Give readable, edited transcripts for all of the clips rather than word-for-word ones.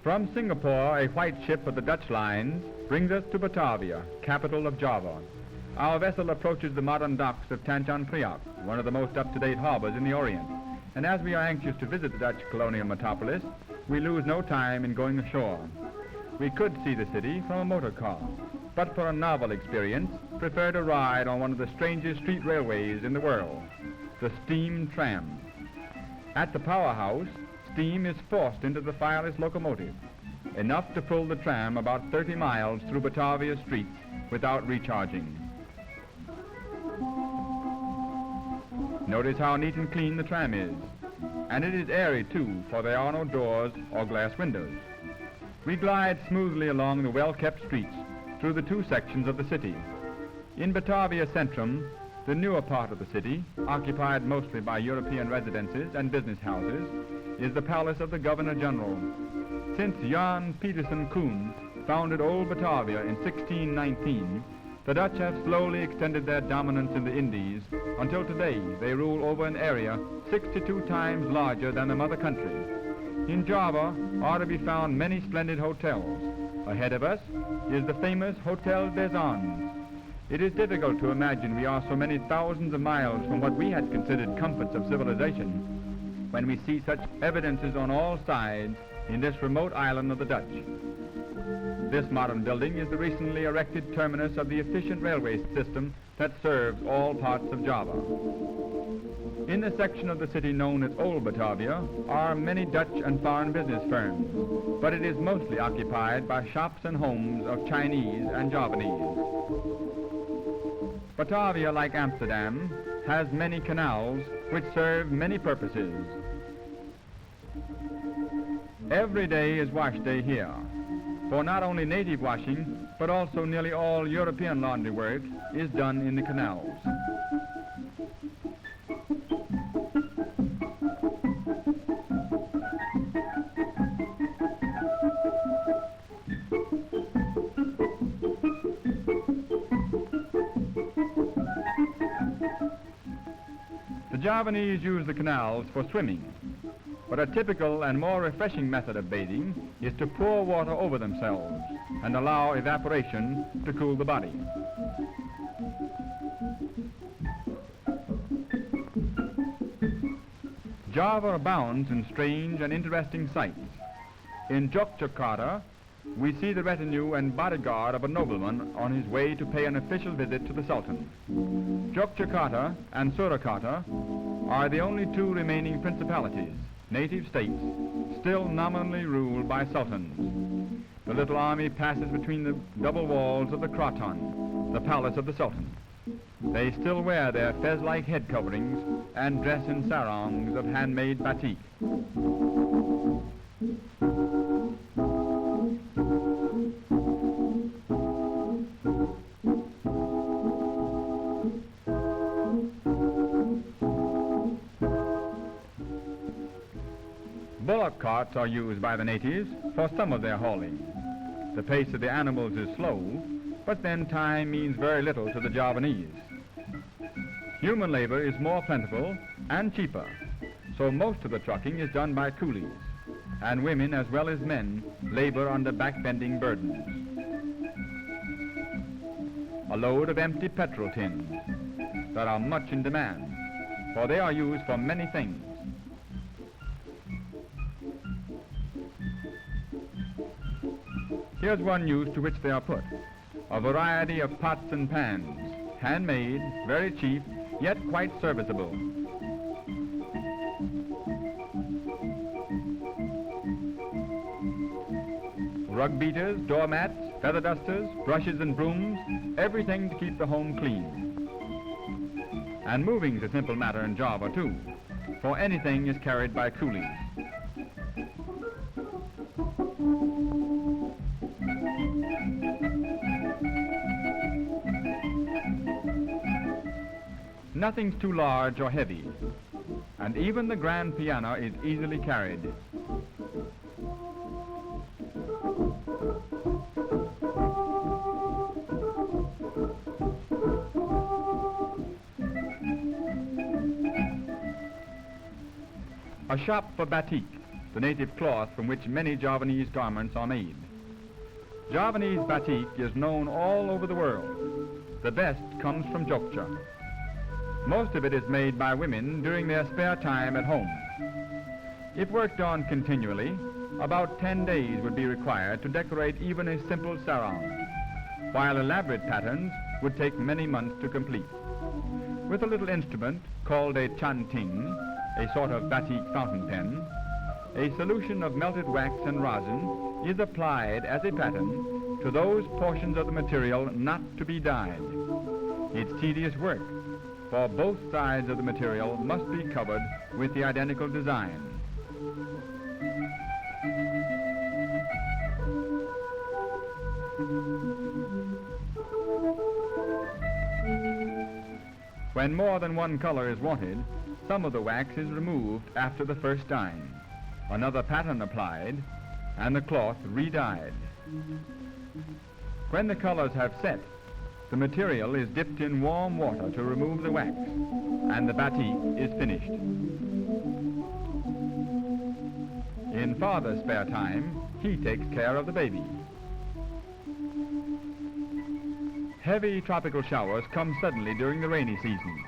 From Singapore, a white ship of the Dutch lines brings us to Batavia, capital of Java. Our vessel approaches the modern docks of Tanjung Priok, one of the most up-to-date harbors in the Orient. And as we are anxious to visit the Dutch colonial metropolis, we lose no time in going ashore. We could see the city from a motor car, but for a novel experience, prefer to ride on one of the strangest street railways in the world, the steam tram. At the powerhouse, steam is forced into the fireless locomotive, enough to pull the tram about 30 miles through Batavia streets without recharging. Notice how neat and clean the tram is, and it is airy too, for there are no doors or glass windows. We glide smoothly along the well-kept streets through the two sections of the city. In Batavia Centrum, the newer part of the city, occupied mostly by European residences and business houses, is the palace of the Governor-General. Since Jan Petersen Koen founded Old Batavia in 1619, the Dutch have slowly extended their dominance in the Indies until today they rule over an area 62 times larger than the mother country. In Java are to be found many splendid hotels. Ahead of us is the famous Hotel des Andes. It is difficult to imagine we are so many thousands of miles from what we had considered comforts of civilization when we see such evidences on all sides in this remote island of the Dutch. This modern building is the recently erected terminus of the efficient railway system that serves all parts of Java. In the section of the city known as Old Batavia are many Dutch and foreign business firms, but it is mostly occupied by shops and homes of Chinese and Javanese. Batavia, like Amsterdam, has many canals which serve many purposes. Every day is wash day here, for not only native washing, but also nearly all European laundry work is done in the canals. The Javanese use the canals for swimming, but a typical and more refreshing method of bathing is to pour water over themselves and allow evaporation to cool the body. Java abounds in strange and interesting sights. In Yogyakarta, we see the retinue and bodyguard of a nobleman on his way to pay an official visit to the Sultan. Yogyakarta and Surakarta are the only two remaining principalities, native states, still nominally ruled by sultans. The little army passes between the double walls of the Kraton, the palace of the Sultan. They still wear their fez-like head coverings and dress in sarongs of handmade batik. Bullock carts are used by the natives for some of their hauling. The pace of the animals is slow, but then time means very little to the Javanese. Human labor is more plentiful and cheaper, so most of the trucking is done by coolies, and women as well as men labor under back-bending burdens. A load of empty petrol tins that are much in demand, for they are used for many things. Here's one use to which they are put: a variety of pots and pans, handmade, very cheap, yet quite serviceable. Rug beaters, doormats, feather dusters, brushes and brooms, everything to keep the home clean. And moving's a simple matter in Java too, for anything is carried by coolies. Nothing's too large or heavy, and even the grand piano is easily carried. A shop for batik, the native cloth from which many Javanese garments are made. Javanese batik is known all over the world. The best comes from Jogja. Most of it is made by women during their spare time at home. If worked on continually, about 10 days would be required to decorate even a simple sarong, while elaborate patterns would take many months to complete. With a little instrument called a chanting, a sort of batik fountain pen, a solution of melted wax and rosin is applied as a pattern to those portions of the material not to be dyed. It's tedious work, for both sides of the material must be covered with the identical design. When more than one color is wanted, some of the wax is removed after the first dyeing, another pattern applied, and the cloth re-dyed. When the colors have set, the material is dipped in warm water to remove the wax, and the batik is finished. In father's spare time, he takes care of the baby. Heavy tropical showers come suddenly during the rainy season.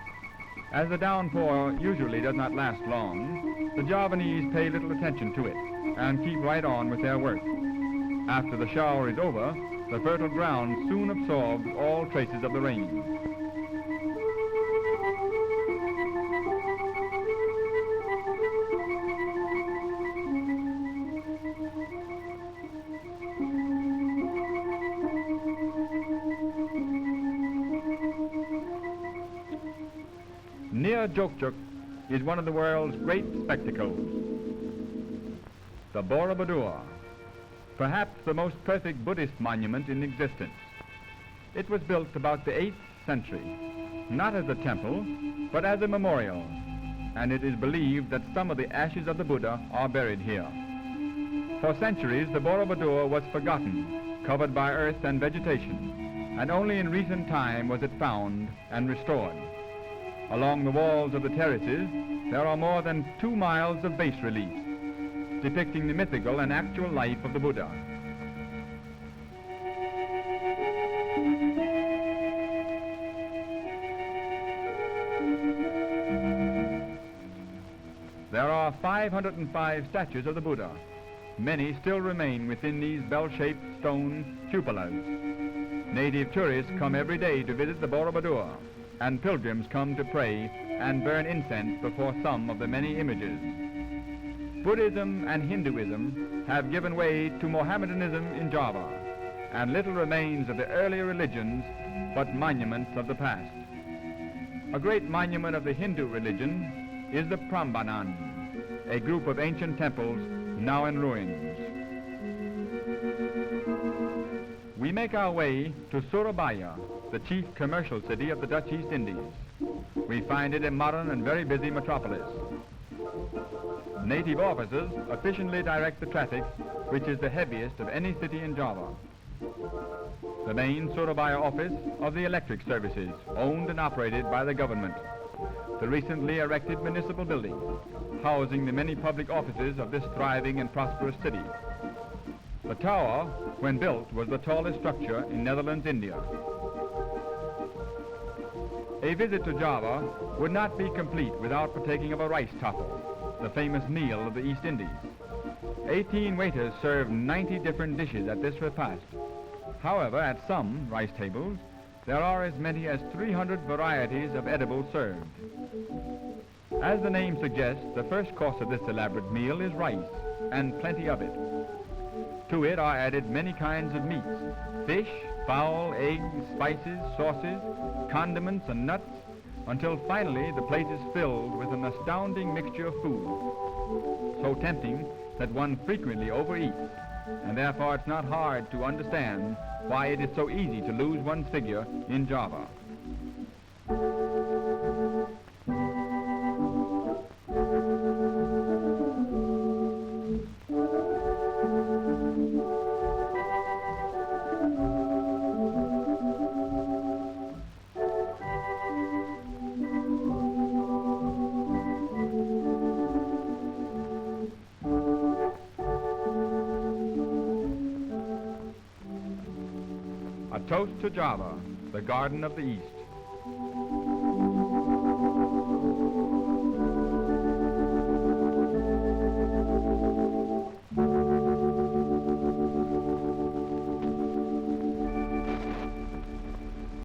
As the downpour usually does not last long, the Javanese pay little attention to it and keep right on with their work. After the shower is over, the fertile ground soon absorbs all traces of the rain. Near Jogja is one of the world's great spectacles, the Borobudur, perhaps the most perfect Buddhist monument in existence. It was built about the 8th century, not as a temple, but as a memorial, and it is believed that some of the ashes of the Buddha are buried here. For centuries, the Borobudur was forgotten, covered by earth and vegetation, and only in recent time was it found and restored. Along the walls of the terraces, there are more than 2 miles of bas-reliefs, depicting the mythical and actual life of the Buddha. There are 505 statues of the Buddha. Many still remain within these bell-shaped stone cupolas. Native tourists come every day to visit the Borobudur, and pilgrims come to pray and burn incense before some of the many images. Buddhism and Hinduism have given way to Mohammedanism in Java, and little remains of the earlier religions but monuments of the past. A great monument of the Hindu religion is the Prambanan, a group of ancient temples now in ruins. We make our way to Surabaya, the chief commercial city of the Dutch East Indies. We find it a modern and very busy metropolis. Native officers efficiently direct the traffic, which is the heaviest of any city in Java. The main Surabaya office of the electric services, owned and operated by the government. The recently erected Municipal Building, housing the many public offices of this thriving and prosperous city. The tower, when built, was the tallest structure in Netherlands, India. A visit to Java would not be complete without partaking of a rijsttafel, the famous meal of the East Indies. 18 waiters serve 90 different dishes at this repast. However, at some rice tables, there are as many as 300 varieties of edibles served. As the name suggests, the first course of this elaborate meal is rice, and plenty of it. To it are added many kinds of meats, fish, fowl, eggs, spices, sauces, condiments, and nuts, until finally the plate is filled with an astounding mixture of food, so tempting that one frequently overeats, and therefore it's not hard to understand why it is so easy to lose one's figure in Java. toast to Java, the garden of the East.